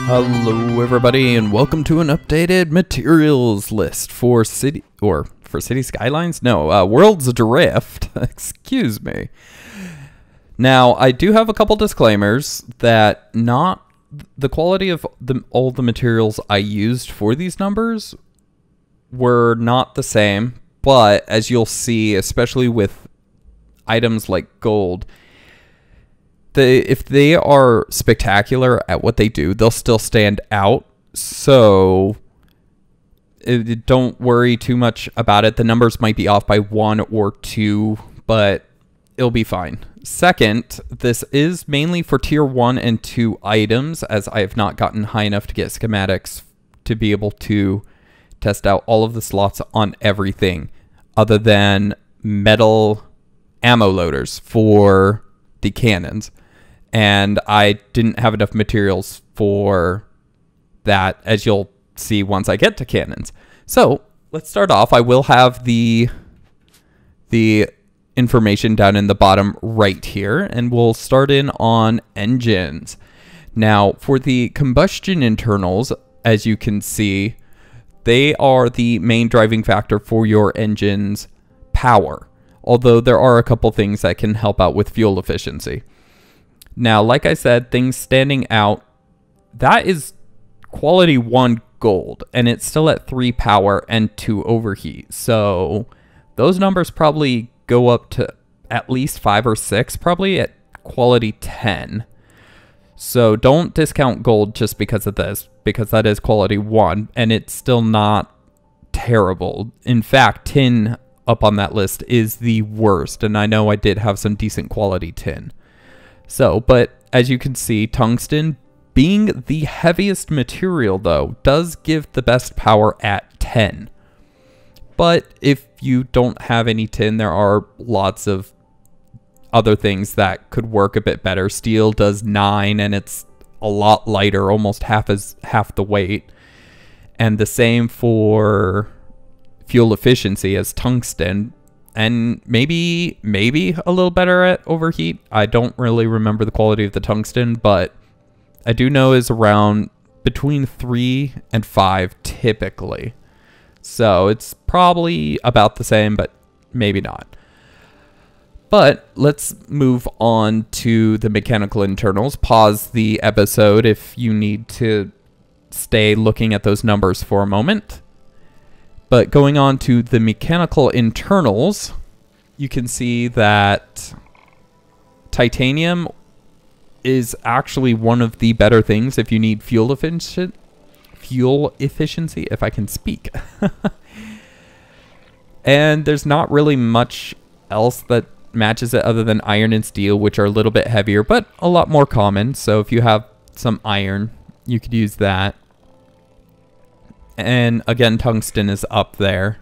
Hello everybody and welcome to an updated materials list for City Skylines? No, Worlds Adrift. Excuse me. Now, I do have a couple disclaimers that not the quality of all the materials I used for these numbers were not the same, but as you'll see, especially with items like gold, if they are spectacular at what they do, they'll still stand out. So don't worry too much about it. The numbers might be off by 1 or 2, but it'll be fine. Second, this is mainly for tier 1 and 2 items, as I have not gotten high enough to get schematics to be able to test out all of the slots on everything other than metal ammo loaders for the cannons. And I didn't have enough materials for that, as you'll see once I get to cannons. So let's start off. I will have the information down in the bottom right here, and we'll start in on engines. Now, for the combustion internals, as you can see, they are the main driving factor for your engine's power, although there are a couple things that can help out with fuel efficiency. Now, like I said, things standing out, that is quality 1 gold, and it's still at 3 power and 2 overheat. So those numbers probably go up to at least 5 or 6, probably at quality 10. So don't discount gold just because of this, because that is quality 1, and it's still not terrible. In fact, tin up on that list is the worst, and I know I did have some decent quality tin. So, but as you can see, tungsten, being the heaviest material though, does give the best power at 10. But if you don't have any tin, there are lots of other things that could work a bit better. Steel does 9, and it's a lot lighter, almost half the weight. And the same for fuel efficiency as tungsten. And maybe a little better at overheat. I don't really remember the quality of the tungsten, but I do know is around between 3 and 5 typically. So it's probably about the same, but maybe not. But let's move on to the mechanical internals. Pause the episode if you need to stay looking at those numbers for a moment. But going on to the mechanical internals, you can see that titanium is actually one of the better things if you need fuel efficiency, if I can speak. And there's not really much else that matches it other than iron and steel, which are a little bit heavier, but a lot more common. So if you have some iron, you could use that. And again, tungsten is up there,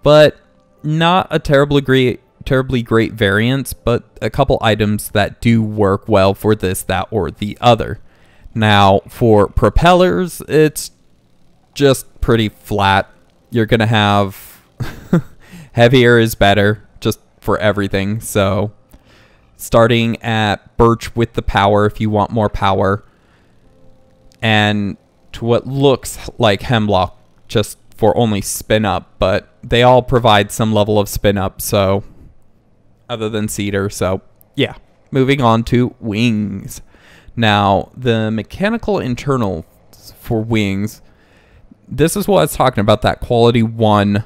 but not a terribly great variance, but a couple items that do work well for this, that, or the other. Now, for propellers, it's just pretty flat. You're going to have heavier is better just for everything. So starting at birch with the power if you want more power, and to what looks like hemlock just for only spin up, but they all provide some level of spin up, so other than cedar. So yeah, moving on to wings. Now, the mechanical internal for wings, this is what I was talking about, that quality 1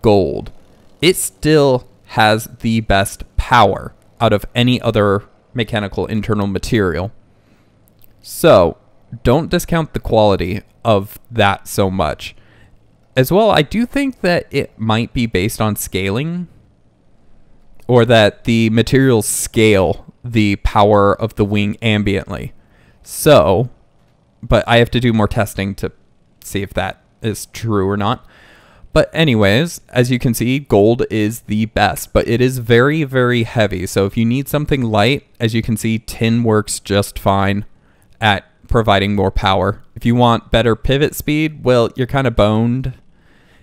gold. It still has the best power out of any other mechanical internal material. So don't discount the quality of that so much. As well, I do think that it might be based on scaling, or that the materials scale the power of the wing ambiently. So, but I have to do more testing to see if that is true or not. But anyways, as you can see, gold is the best, but it is very, very heavy. So if you need something light, as you can see, tin works just fine at providing more power. If you want better pivot speed, well, you're kind of boned.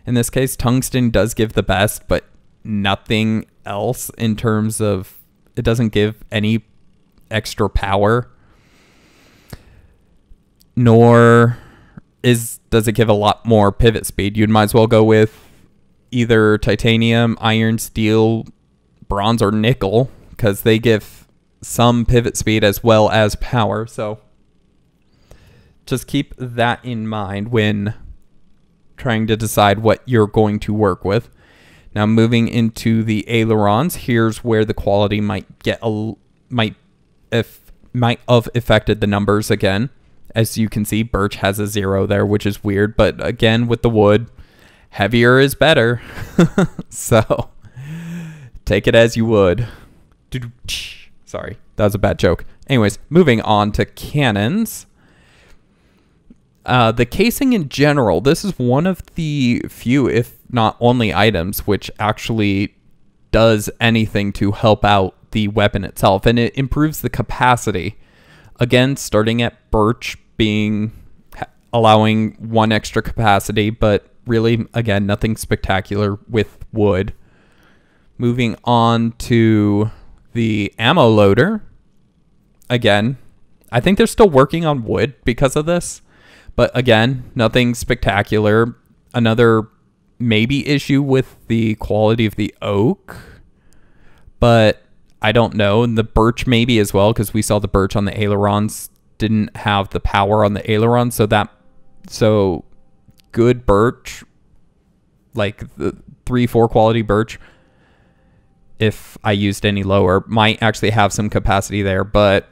In this case, tungsten does give the best, but nothing else in terms of, it doesn't give any extra power, nor does it give a lot more pivot speed. You might as well go with either titanium, iron, steel, bronze, or nickel, because they give some pivot speed as well as power. So just keep that in mind when trying to decide what you're going to work with. Now moving into the ailerons, here's where the quality might have affected the numbers again. As you can see, birch has a 0 there, which is weird, but again with the wood, heavier is better. So take it as you would. Sorry, that was a bad joke. Anyways, moving on to cannons. The casing in general, this is one of the few, if not only, items which actually does anything to help out the weapon itself, and it improves the capacity. Again, starting at birch allowing 1 extra capacity, but really, again, nothing spectacular with wood. Moving on to the ammo loader. Again, I think they're still working on wood because of this. But again, nothing spectacular. Another maybe issue with the quality of the oak, but I don't know. And the birch maybe as well, because we saw the birch on the ailerons didn't have the power on the ailerons. So good birch, like the 3-4 quality birch, if I used any lower, might actually have some capacity there, but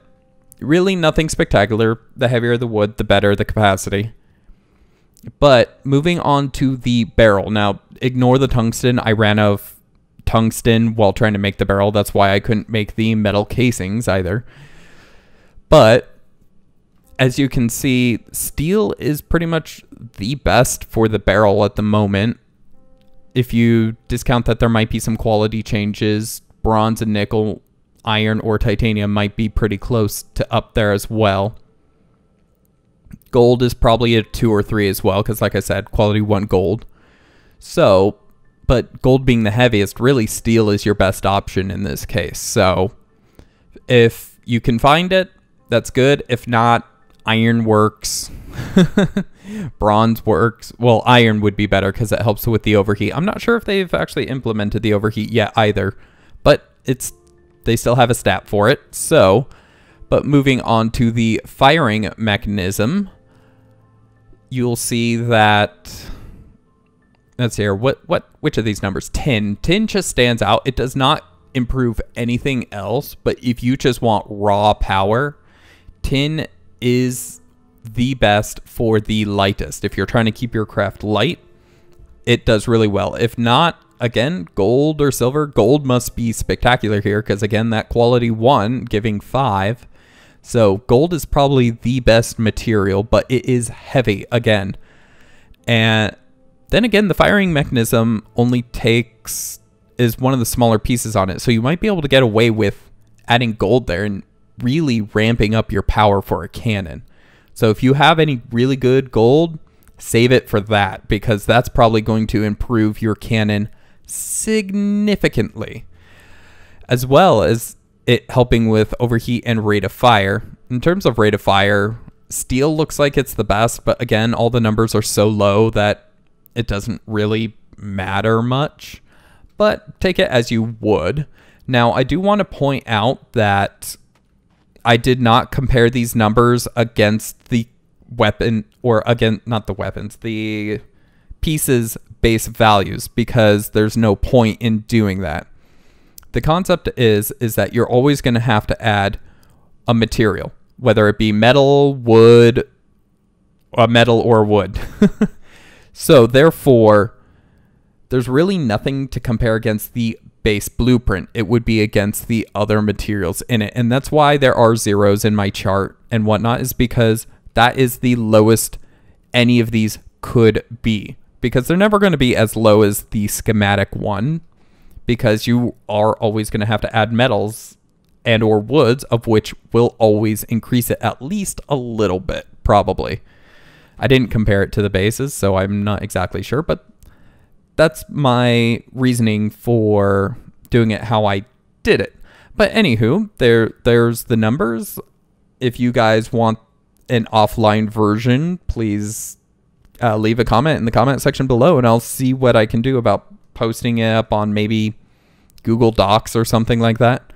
really nothing spectacular. The heavier the wood, the better the capacity. But moving on to the barrel. Now, ignore the tungsten. I ran out of tungsten while trying to make the barrel. That's why I couldn't make the metal casings either. But as you can see, steel is pretty much the best for the barrel at the moment. If you discount that there might be some quality changes, bronze and nickel, iron or titanium might be pretty close to up there as well. Gold is probably a 2 or 3 as well, because like I said, quality 1 gold. So, but gold being the heaviest, really steel is your best option in this case. So if you can find it, that's good. If not, iron works. Bronze works. Well, iron would be better because it helps with the overheat. I'm not sure if they've actually implemented the overheat yet either, but they still have a stat for it. So, but moving on to the firing mechanism, you'll see that, let's see here, which of these numbers? Tin just stands out. It does not improve anything else, but if you just want raw power, tin is the best for the lightest. If you're trying to keep your craft light, it does really well. If not, again, gold or silver. Gold must be spectacular here because, again, that quality 1 giving 5. So gold is probably the best material, but it is heavy again. And then again, the firing mechanism only is one of the smaller pieces on it. So you might be able to get away with adding gold there and really ramping up your power for a cannon. So if you have any really good gold, save it for that, because that's probably going to improve your cannon significantly, as well as it helping with overheat and rate of fire. In terms of rate of fire, steel looks like it's the best, but again, all the numbers are so low that it doesn't really matter much, but take it as you would. Now, I do want to point out that I did not compare these numbers against the weapon, or again, not the weapons, the pieces base values, because there's no point in doing that. The concept is that you're always going to have to add a material, whether it be metal, wood, or wood. So therefore, there's really nothing to compare against the base blueprint. It would be against the other materials in it. And that's why there are zeros in my chart and whatnot, is because that is the lowest any of these could be, because they're never going to be as low as the schematic one, because you are always going to have to add metals and or woods, of which will always increase it at least a little bit, probably. I didn't compare it to the bases, so I'm not exactly sure, but that's my reasoning for doing it how I did it. But anywho, there's the numbers. If you guys want an offline version, please leave a comment in the comment section below, and I'll see what I can do about posting it up on maybe Google Docs or something like that.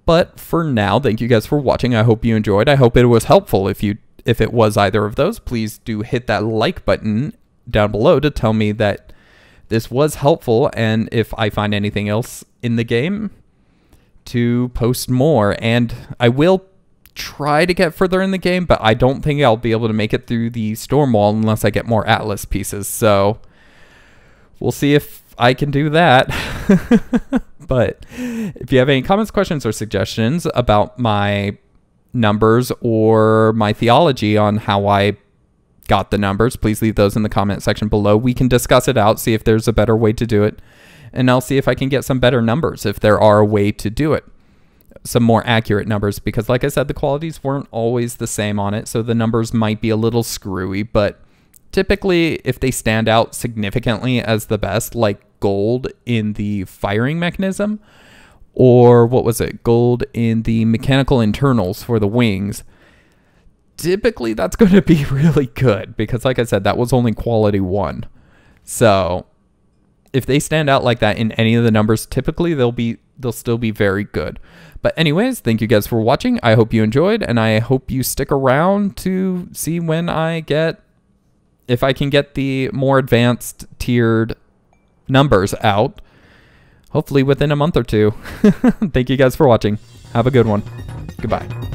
But for now, thank you guys for watching. I hope you enjoyed. I hope it was helpful. If it was either of those, please do hit that like button down below to tell me that this was helpful, and if I find anything else in the game, to post more. And I will try to get further in the game, but I don't think I'll be able to make it through the storm wall unless I get more Atlas pieces. So we'll see if I can do that. But if you have any comments, questions, or suggestions about my numbers or my theology on how I got the numbers, please leave those in the comment section below. We can discuss it out, see if there's a better way to do it, and I'll see if I can get some better numbers if there are a way to do it. Some more accurate numbers, because like I said, the qualities weren't always the same on it, so the numbers might be a little screwy, but typically if they stand out significantly as the best, like gold in the firing mechanism, or what was it, gold in the mechanical internals for the wings, typically that's going to be really good, because like I said, that was only quality 1. So if they stand out like that in any of the numbers, typically they'll still be very good. But anyways, thank you guys for watching. I hope you enjoyed, and I hope you stick around to see when if I can get the more advanced tiered numbers out, hopefully within a month or two. Thank you guys for watching. Have a good one. Goodbye.